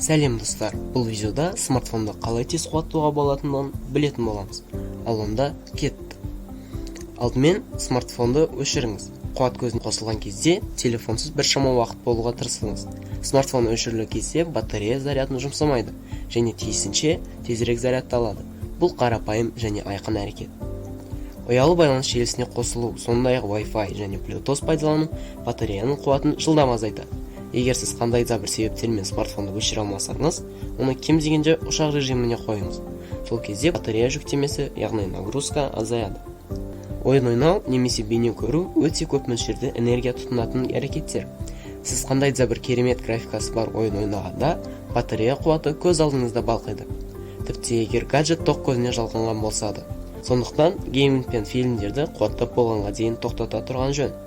Сәлем достар, бұл видеода смартфонды қалай тез қуаттауға болатындығын білетін боламыз. Ал онда кетті. Алдымен смартфонды өшіріңіз. Қуат көзіне қосылған кезде телефонсыз біршама уақыт болуға тырысыңыз. Смартфон өшірілген кезде батарея зарядын жұмсамайды және тиісінше тезірек зарядталады. Бұл қарапайым және айқын әрекет. Ұялы байланыс желісіне қосылу, сондай-ақ Wi-Fi және Bluetooth пайдалану батареяның қуатын жылдам азайтады. Егер сіз қандай да бір себептермен смартфонды өшіре алмасаңыз, оны кем дегенде ұшақ режиміне қойыңыз. Сол кезде батарея жүктемесі, яғни нагрузка азаяды. Ойын ойнау немесе бейне көру өте көп мөлшерде энергия тұтынатын әрекеттер. Сіз қандай да бір керемет графикасы бар ойын ойнағанда, батарея қуаты көз алдыңызда балқиды. Тіпті егер гаджет тоқ көзіне жалғанған болса да. Сондықтан гейминг пен фильмдерді қуаттап болғанға дейін тоқтата тұрған жөн.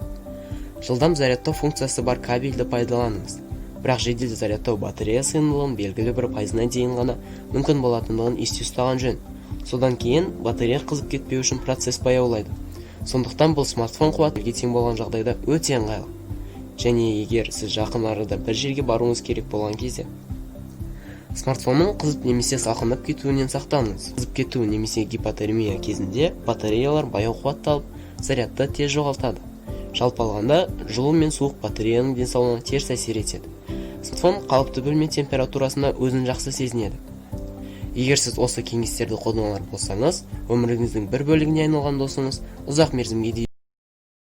Жылдам зарядтау функциясы бар кабельді пайдаланыңыз. Бірақ жедел зарядтау батарея сыйымдылығын белгілі бір пайызына дейін ғана мүмкін болатындығын есте ұстаған жөн. Содан кейін батарея қызып кетпеу үшін процесс баяулайды. Сондықтан бұл смартфон қуаты тең болған жағдайда өте ыңғайлы. Және егер сіз жақын арада бір жерге баруыңыз керек болған кезде, смартфонның қызып немесе салқындап кетуінен сақтаныңыз. Қызып кету немесе гипотермия кезінде батареялар баяу қуатталып, зарядты тез жоғалтады. Жалпы алғанда, жылу мен суық батареяның денсаулығына теріс әсер етеді. Смартфон қалыпты бөлме температурасында өзін жақсы сезінеді. Егер сіз осы кеңестерді қолданар болсаңыз, өміріңіздің бір бөлігіне айналған досыңыз ұзақ мерзімге дейін